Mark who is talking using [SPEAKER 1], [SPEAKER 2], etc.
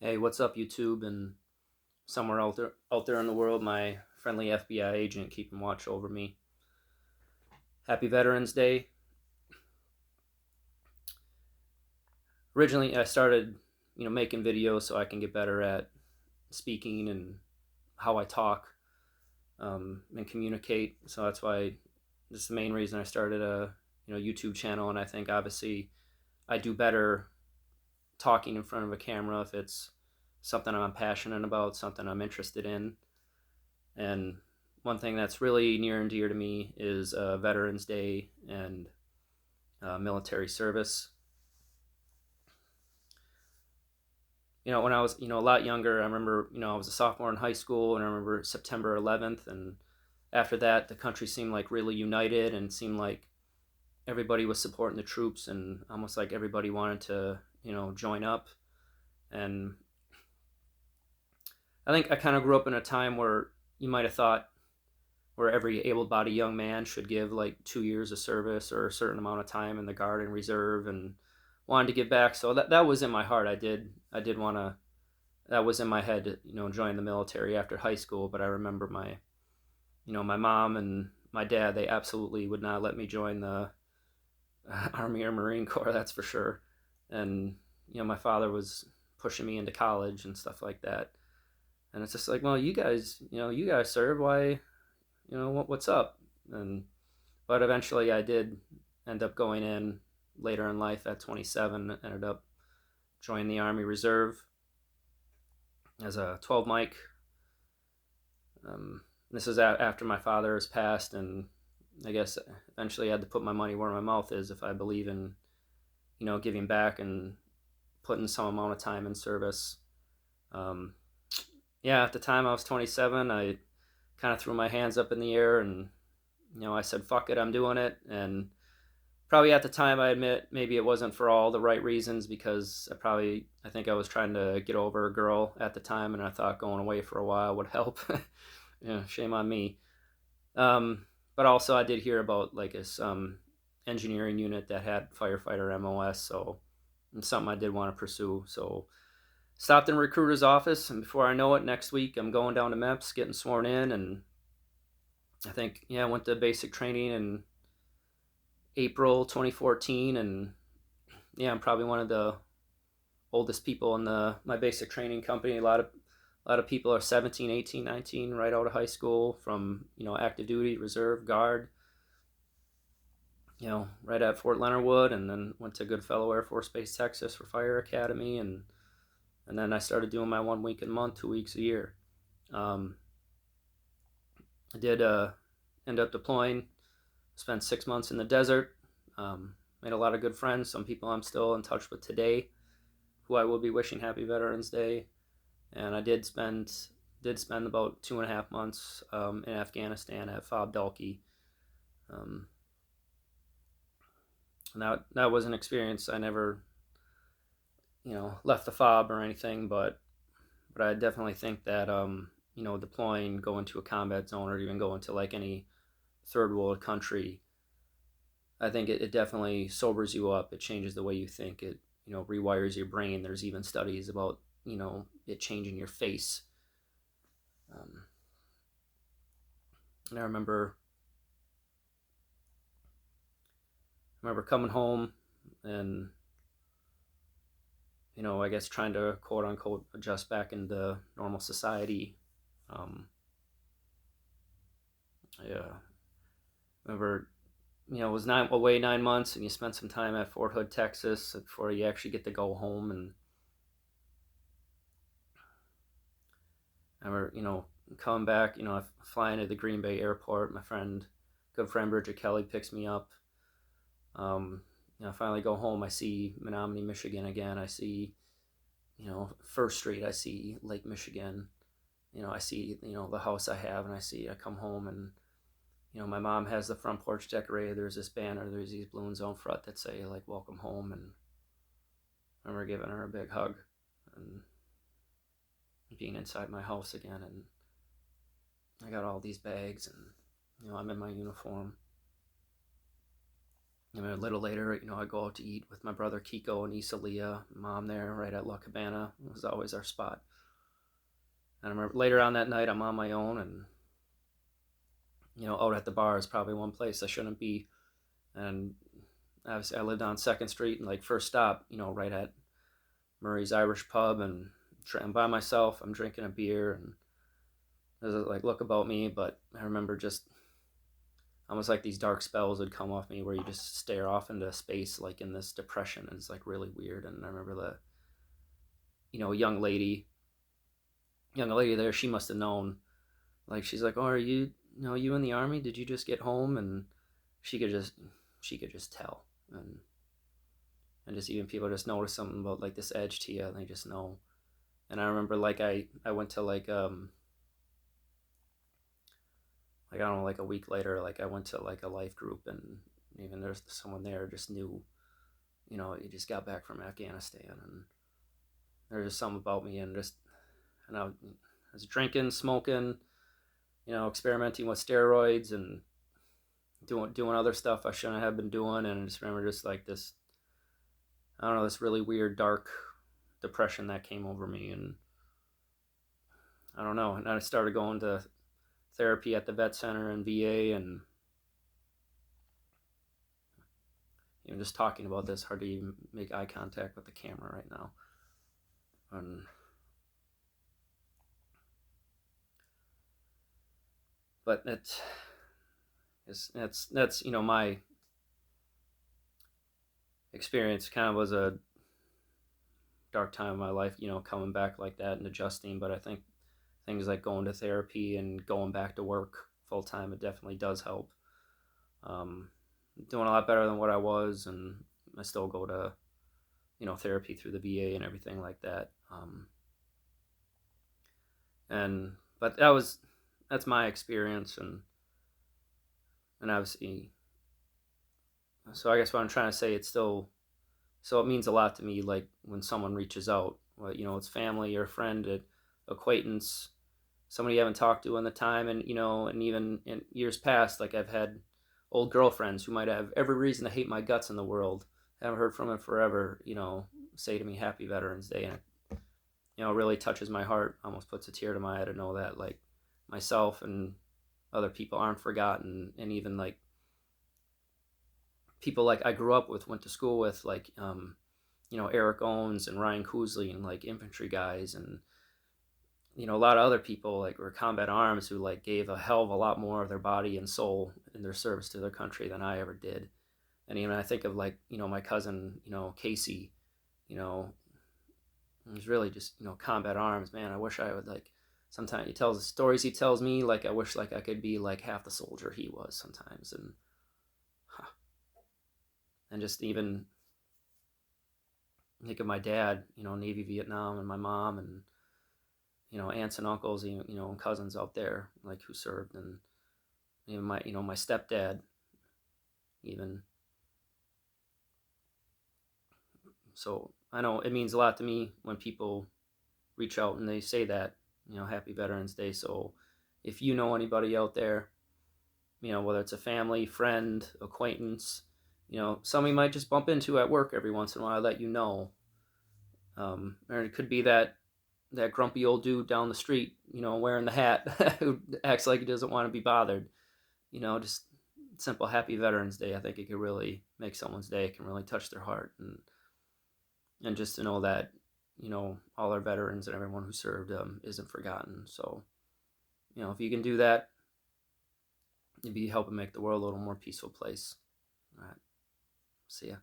[SPEAKER 1] Hey, what's up, YouTube, and somewhere out there in the world, my friendly FBI agent keeping watch over me. Happy Veterans Day. Originally, I started, making videos so I can get better at speaking and how I talk and communicate. So that's why this is the main reason I started a YouTube channel, and I think obviously I do better talking in front of a camera if it's something I'm passionate about, something I'm interested in. And one thing that's really near and dear to me is Veterans Day and military service. When I was, a lot younger, I remember, I was a sophomore in high school, and I remember September 11th. And after that, the country seemed like really united and seemed like everybody was supporting the troops, and almost like everybody wanted to, join up. And I think I kind of grew up in a time where you might have thought where every able-bodied young man should give like 2 years of service or a certain amount of time in the guard and reserve, and wanted to give back. So that was in my heart. I did want to. That was in my head, join the military after high school. But I remember my mom and my dad. They absolutely would not let me join the Army or Marine Corps. That's for sure. And my father was pushing me into college and stuff like that. And it's just like, well, you guys serve. Why, what's up? And but eventually I did end up going in later in life at 27. Ended up joining the Army Reserve as a 12 mic. This is after my father has passed, and I guess eventually I had to put my money where my mouth is if I believe in, giving back and putting some amount of time in service. Um, yeah, at the time I was 27, I kind of threw my hands up in the air, and I said, "Fuck it, I'm doing it." And probably at the time, I admit maybe it wasn't for all the right reasons, because I think I was trying to get over a girl at the time, and I thought going away for a while would help. Shame on me. But also I did hear about like this engineering unit that had firefighter MOS, so it's something I did want to pursue. So stopped in a recruiter's office, and before I know it, next week I'm going down to MEPS, getting sworn in. And I think, I went to basic training in April 2014. And yeah, I'm probably one of the oldest people in the my basic training company. A lot of people are 17, 18, 19, right out of high school, from active duty, reserve, guard, right at Fort Leonard Wood, and then went to Goodfellow Air Force Base, Texas for Fire Academy. And then I started doing my 1 week a month, 2 weeks a year. um, I did end up deploying, spent 6 months in the desert. Made a lot of good friends, some people I'm still in touch with today, who I will be wishing happy Veterans Day. And I did spend about 2.5 months in Afghanistan at Fob Dalkey. Um, and that was an experience. I never, left the Fob or anything, but I definitely think that deploying, going to a combat zone, or even going to like any third world country, I think it definitely sobers you up. It changes the way you think. It rewires your brain. There's even studies about it changing your face. Um, and I remember coming home, and I guess trying to quote unquote adjust back into normal society. Um, yeah, remember, it was away 9 months, and you spent some time at Fort Hood, Texas, before you actually get to go home. And I remember, coming back, flying to the Green Bay airport. My good friend Bridget Kelly picks me up. Um, I finally go home. I see Menominee, Michigan again. I see, First Street. I see Lake Michigan. I see, the house I have, and I come home, and my mom has the front porch decorated. There's this banner. There's these balloons on front that say like "Welcome Home," and I remember giving her a big hug and being inside my house again. And I got all these bags, and I'm in my uniform. A little later, I go out to eat with my brother Kiko and Isalia, mom there right at La Cabana. It was always our spot. And I remember later on that night, I'm on my own, and out at the bar is probably one place I shouldn't be. And obviously, I lived on Second Street, and like first stop, right at Murray's Irish Pub, and I'm by myself. I'm drinking a beer, and there's a like look about me, but I remember just almost like these dark spells would come off me where you just stare off into space, like in this depression, and it's like really weird. And I remember the young lady there, she must have known. Like she's like, "Oh, are you in the army? Did you just get home?" And she could just she could just tell, and just even people just notice something about like this edge to you, and they just know. And I remember like I went to like I don't know, like a week later, like I went to like a life group, and even there's someone there just knew, he just got back from Afghanistan, and there's just something about me, and I was drinking, smoking, experimenting with steroids and doing other stuff I shouldn't have been doing, and I just remember just like this, I don't know, this really weird dark depression that came over me, and I don't know, and I started going to therapy at the vet center and VA, and just talking about this, hard to even make eye contact with the camera right now, and but that's my experience. Kind of was a dark time of my life, coming back like that and adjusting. But I think things like going to therapy and going back to work full time, it definitely does help. Doing a lot better than what I was, and I still go to therapy through the VA and everything like that. And but that's my experience, and obviously, so I guess what I'm trying to say, it's still, so it means a lot to me, like when someone reaches out, well, it's family or a friend, an acquaintance, somebody you haven't talked to in the time, and and even in years past, like I've had old girlfriends who might have every reason to hate my guts in the world, haven't heard from them forever, say to me Happy Veterans Day, and it really touches my heart, almost puts a tear to my eye to know that like myself and other people aren't forgotten. And even like people like I grew up with, went to school with, like Eric Owens and Ryan Cousley, and like infantry guys, and a lot of other people like were combat arms who like gave a hell of a lot more of their body and soul in their service to their country than I ever did. And even I think of like my cousin, Casey, you know it was really just combat arms, man. I wish I would like, sometimes he tells the stories he tells me, like I wish like I could be like half the soldier he was sometimes. And just even think of my dad, Navy, Vietnam, and my mom, and aunts and uncles, and cousins out there like who served, and even my stepdad, even. So I know it means a lot to me when people reach out and they say that, Happy Veterans Day. So if you know anybody out there, whether it's a family, friend, acquaintance, somebody might just bump into at work every once in a while, let you know. Or it could be that grumpy old dude down the street, wearing the hat who acts like he doesn't want to be bothered. Just simple Happy Veterans Day. I think it could really make someone's day. It can really touch their heart, and just to know that all our veterans and everyone who served isn't forgotten. So if you can do that, you'd be helping make the world a little more peaceful place. All right, see ya.